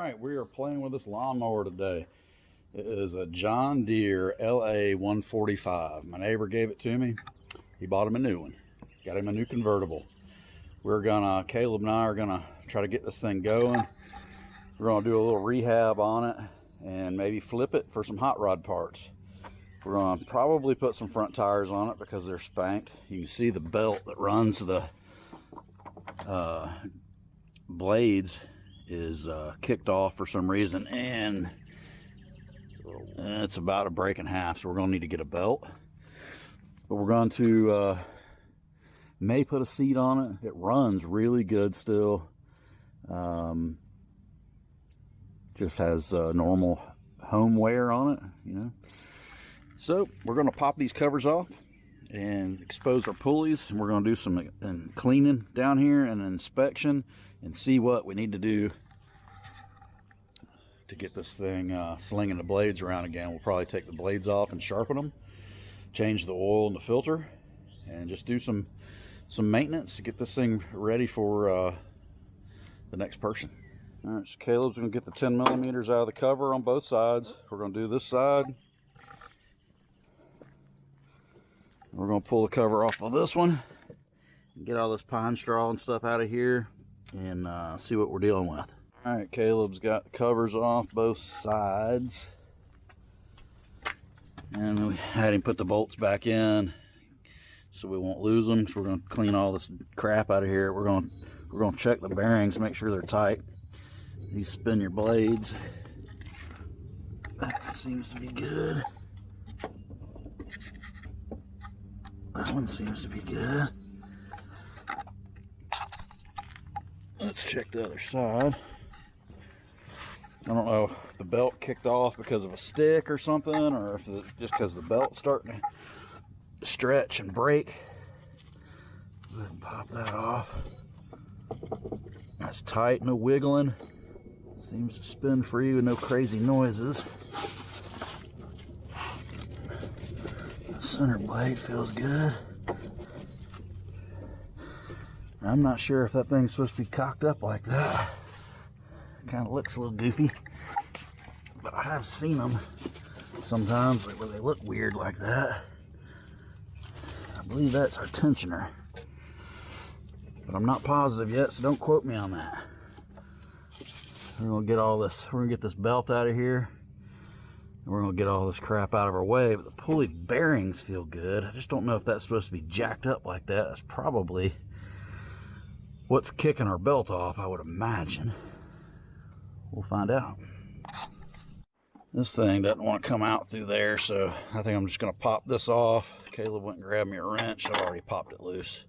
right, we are playing with this lawnmower today. It is a John Deere LA145. My neighbor gave it to me. He bought him a new one. Got him a new convertible. Caleb and I are gonna try to get this thing going. We're gonna do a little rehab on it and maybe flip it for some hot rod parts. We're gonna probably put some front tires on it because they're spanked. You can see the belt that runs the blades is kicked off for some reason, and it's about to break in half, so we're going to need to get a belt. But we're going to may put a seat on it. It runs really good still. Just has normal home wear on it, you know. So we're going to pop these covers off and expose our pulleys, and we're going to do some cleaning down here and inspection and see what we need to do to get this thing slinging the blades around again. We'll probably take the blades off and sharpen them, change the oil in the filter, and just do some maintenance to get this thing ready for the next person. All right, so Caleb's going to get the 10 millimeters out of the cover on both sides. We're going to do this side. We're going to pull the cover off of this one and get all this pine straw and stuff out of here and see what we're dealing with. All right, Caleb's got the covers off both sides, and we had him put the bolts back in so we won't lose them. So we're going to clean all this crap out of here. We're going to check the bearings, make sure they're tight. You spin your blades. That seems to be good. That one seems to be good. Let's check the other side. I don't know if the belt kicked off because of a stick or something, or if it's just because the belt's starting to stretch and break. Go ahead and pop that off. That's tight, no wiggling. Seems to spin free with no crazy noises. Center blade feels good. I'm not sure if that thing's supposed to be cocked up like that. Kind of looks a little goofy, but I have seen them sometimes where they look weird like that. I believe that's our tensioner, but I'm not positive yet, so don't quote me on that. We're gonna get all this. We're gonna get this belt out of here. We're going to get all this crap out of our way, but the pulley bearings feel good. I just don't know if that's supposed to be jacked up like that. That's probably what's kicking our belt off, I would imagine. We'll find out. This thing doesn't want to come out through there, so I think I'm just going to pop this off. Caleb went and grabbed me a wrench. I've already popped it loose.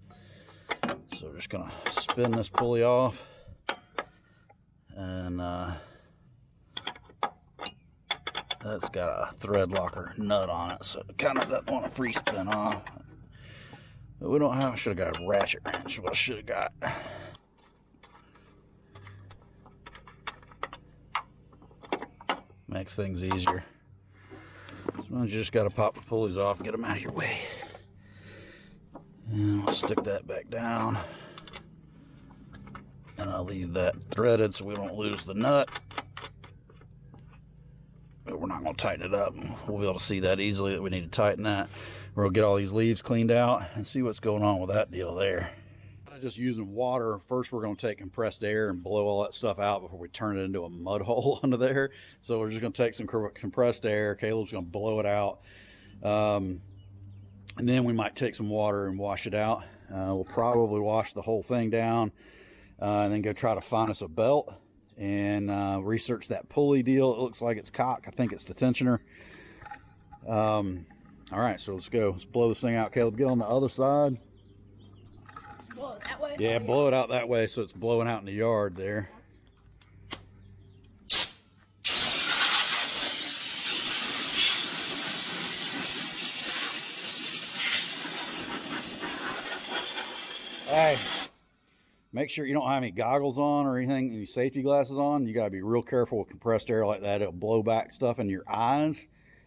So we're just going to spin this pulley off. And that's got a thread locker nut on it, so it kind of doesn't want to free spin off. But we don't have, I should have got a ratchet wrench, what I should have got. Makes things easier. Sometimes you just got to pop the pulleys off and get them out of your way. And we'll stick that back down. And I'll leave that threaded so we don't lose the nut. But we're not going to tighten it up. We'll be able to see that easily that we need to tighten that. We're going to get all these leaves cleaned out and see what's going on with that deal there. Just using water. First we're going to take compressed air and blow all that stuff out before we turn it into a mud hole under there. So we're just going to take some compressed air. Caleb's going to blow it out. And then we might take some water and wash it out. We'll probably wash the whole thing down and then go try to find us a belt and research that pulley deal. It looks like it's cocked. I think it's the tensioner. All right, so let's go. Let's blow this thing out. Caleb, get on the other side. Blow it that way? Yeah, blow it out that way so it's blowing out in the yard there. Hey, make sure you don't have any goggles on or anything, any safety glasses on. You got to be real careful with compressed air like that. It'll blow back stuff in your eyes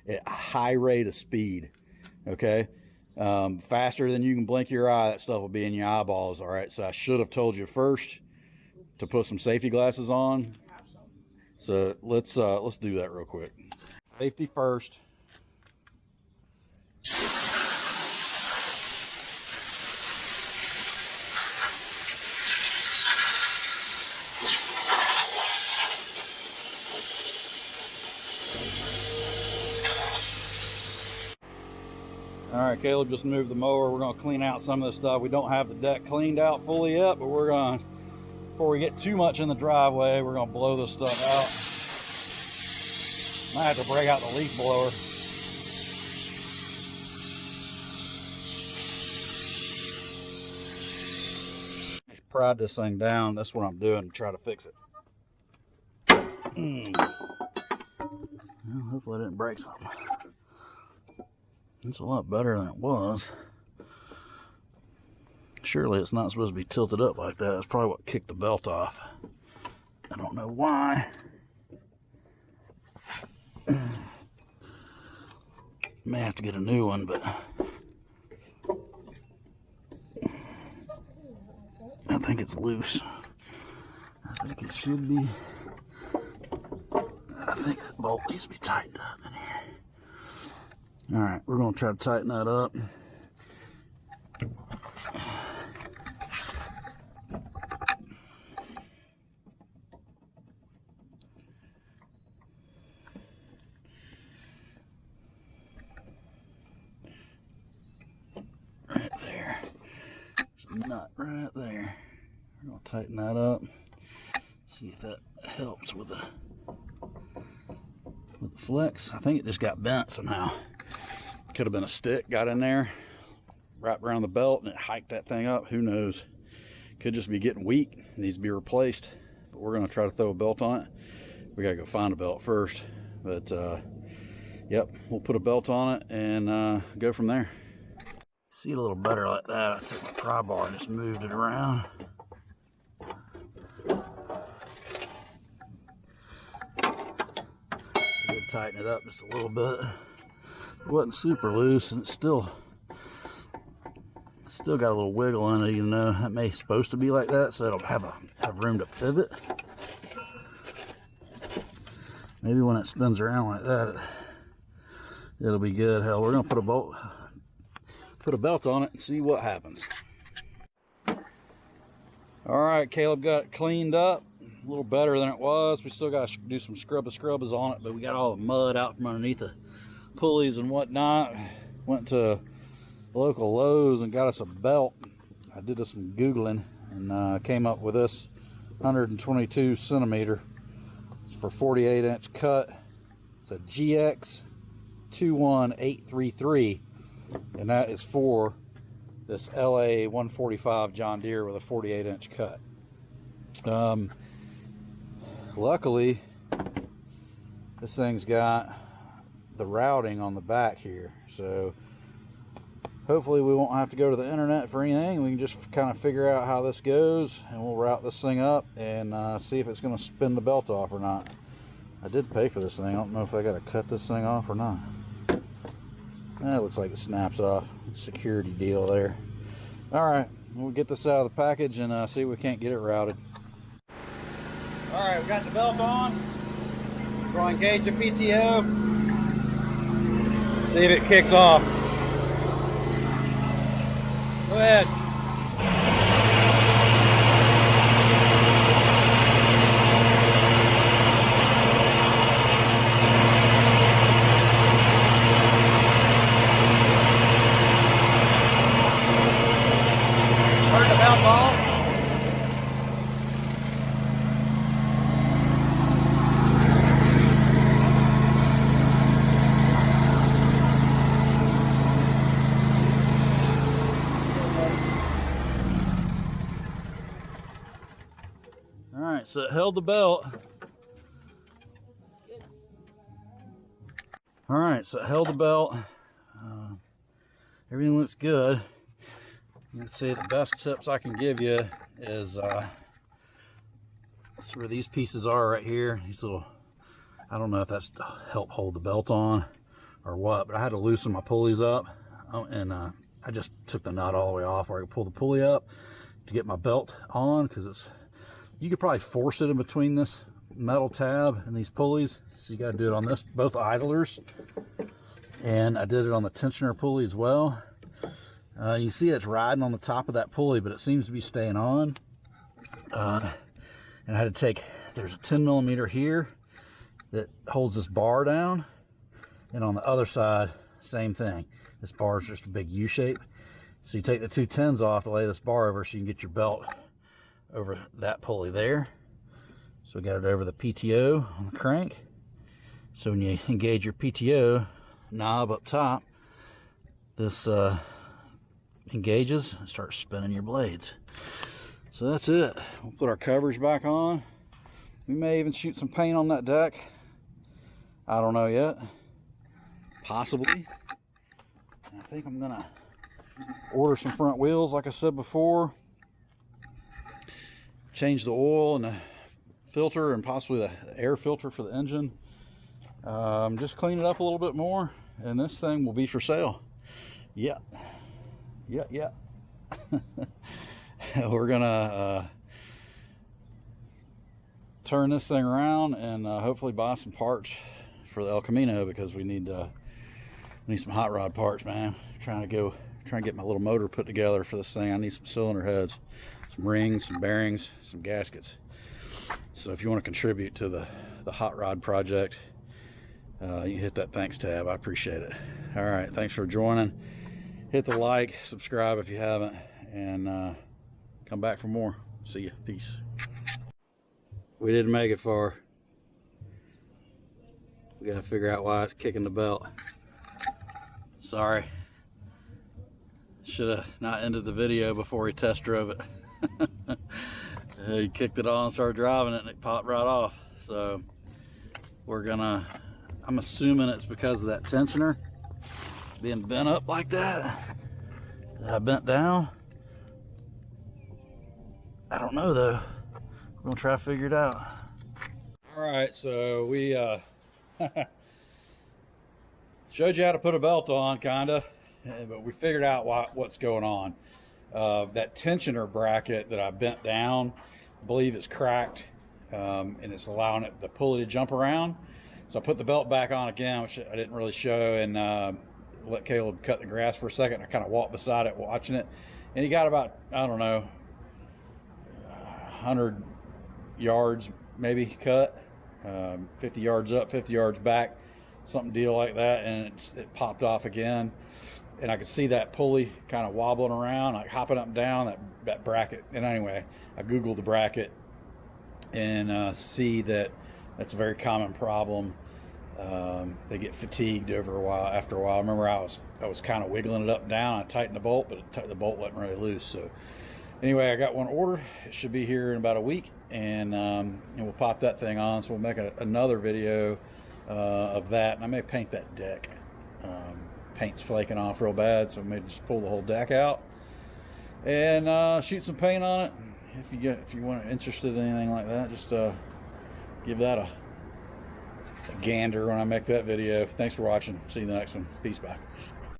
at a high rate of speed, okay? Faster than you can blink your eye, that stuff will be in your eyeballs. All right, so I should have told you first to put some safety glasses on. So let's do that real quick. Safety first. All right, Caleb just moved the mower. We're gonna clean out some of this stuff. We don't have the deck cleaned out fully yet, but we're gonna, before we get too much in the driveway, we're gonna blow this stuff out. Might have to break out the leaf blower. Just prod this thing down. That's what I'm doing to try to fix it. Well, hopefully I didn't break something. It's a lot better than it was. Surely it's not supposed to be tilted up like that. That's probably what kicked the belt off. I don't know why. May have to get a new one, but I think it's loose. I think it should be. I think that bolt needs to be tightened up in here. All right, we're gonna try to tighten that up. Right there. There's a nut right there. We're gonna tighten that up. See if that helps with the flex. I think it just got bent somehow. Could have been a stick got in there, wrapped around the belt, and it hiked that thing up. Who knows? Could just be getting weak. Needs to be replaced. But we're gonna try to throw a belt on it. We gotta go find a belt first. But yep, we'll put a belt on it and go from there. See it a little better like that. I took my pry bar and just moved it around. Tighten it up just a little bit. It wasn't super loose, and it's still got a little wiggle in it, even though that may supposed to be like that, so it'll have room to pivot. Maybe when it spins around like that, it'll be good. Hell, we're gonna put a belt on it and see what happens. All right, Caleb got it cleaned up. A little better than it was. We still got to do some scrubbers on it, but we got all the mud out from underneath the pulleys and whatnot. Went to local Lowe's and got us a belt. I did some Googling and came up with this 122 centimeter. It's for 48-inch cut. It's a GX 21833, and that is for this LA145 John Deere with a 48-inch cut. Luckily, this thing's got the routing on the back here, so hopefully we won't have to go to the internet for anything. We can just kind of figure out how this goes, and we'll route this thing up and see if it's going to spin the belt off or not. I did pay for this thing. I don't know if I got to cut this thing off or not. It looks like it snaps off. Security deal there. All right, we'll get this out of the package and see if we can't get it routed. All right, we got the belt on. We're going to engage the PTO. See if it kicks off. Go ahead. Turn the belt off. Alright, so it held the belt. Alright, so it held the belt. Everything looks good. Let's see, the best tips I can give you is that's where these pieces are right here. These little, I don't know if that's to help hold the belt on or what, but I had to loosen my pulleys up, and I just took the nut all the way off where I could pull the pulley up to get my belt on, because it's, you could probably force it in between this metal tab and these pulleys, so you got to do it on this, both idlers, and I did it on the tensioner pulley as well. You see it's riding on the top of that pulley, but it seems to be staying on. And I had to take, there's a 10 millimeter here that holds this bar down, and on the other side, same thing. This bar is just a big U shape. So you take the two 10s off to lay this bar over so you can get your belt over that pulley there. So we got it over the PTO on the crank. So when you engage your PTO knob up top, this engages and starts spinning your blades. So that's it. We'll put our covers back on. We may even shoot some paint on that deck. I don't know yet. Possibly. I think I'm gonna order some front wheels like I said before. Change the oil and the filter and possibly the air filter for the engine. Just clean it up a little bit more, and this thing will be for sale. Yeah. We're gonna turn this thing around and hopefully buy some parts for the El Camino, because we need some hot rod parts, man. Trying to get my little motor put together for this thing. I need some cylinder heads, some rings, some bearings, some gaskets. So if you want to contribute to the hot rod project, you hit that thanks tab. I appreciate it. All right, thanks for joining. Hit the like, subscribe if you haven't, and come back for more. See ya. Peace. We didn't make it far. We gotta figure out why it's kicking the belt. Sorry. Should have not ended the video before he test drove it. He kicked it on, started driving it, and it popped right off. So I'm assuming it's because of that tensioner being bent up like that I bent down. I don't know though. We're gonna try to figure it out. All right, so we showed you how to put a belt on, kinda, but we figured out what's going on. That tensioner bracket that I bent down, I believe it's cracked, and it's allowing the pulley to jump around. So I put the belt back on again, which I didn't really show, and let Caleb cut the grass for a second. I kind of walked beside it watching it, and he got about, I don't know, 100 yards maybe cut, 50 yards up, 50 yards back, something deal like that, and it popped off again. And I could see that pulley kind of wobbling around, like hopping up and down, that bracket. And anyway, I Googled the bracket and see that that's a very common problem. They get fatigued after a while. I remember I was kind of wiggling it up and down. I tightened the bolt, but the bolt wasn't really loose. So anyway, I got one ordered. It should be here in about a week, and we'll pop that thing on. So we'll make another video of that, and I may paint that deck. Paint's flaking off real bad, so I may just pull the whole deck out and shoot some paint on it. If you want interested in anything like that, just give that a gander when I make that video. Thanks for watching. See you in the next one. Peace. Bye.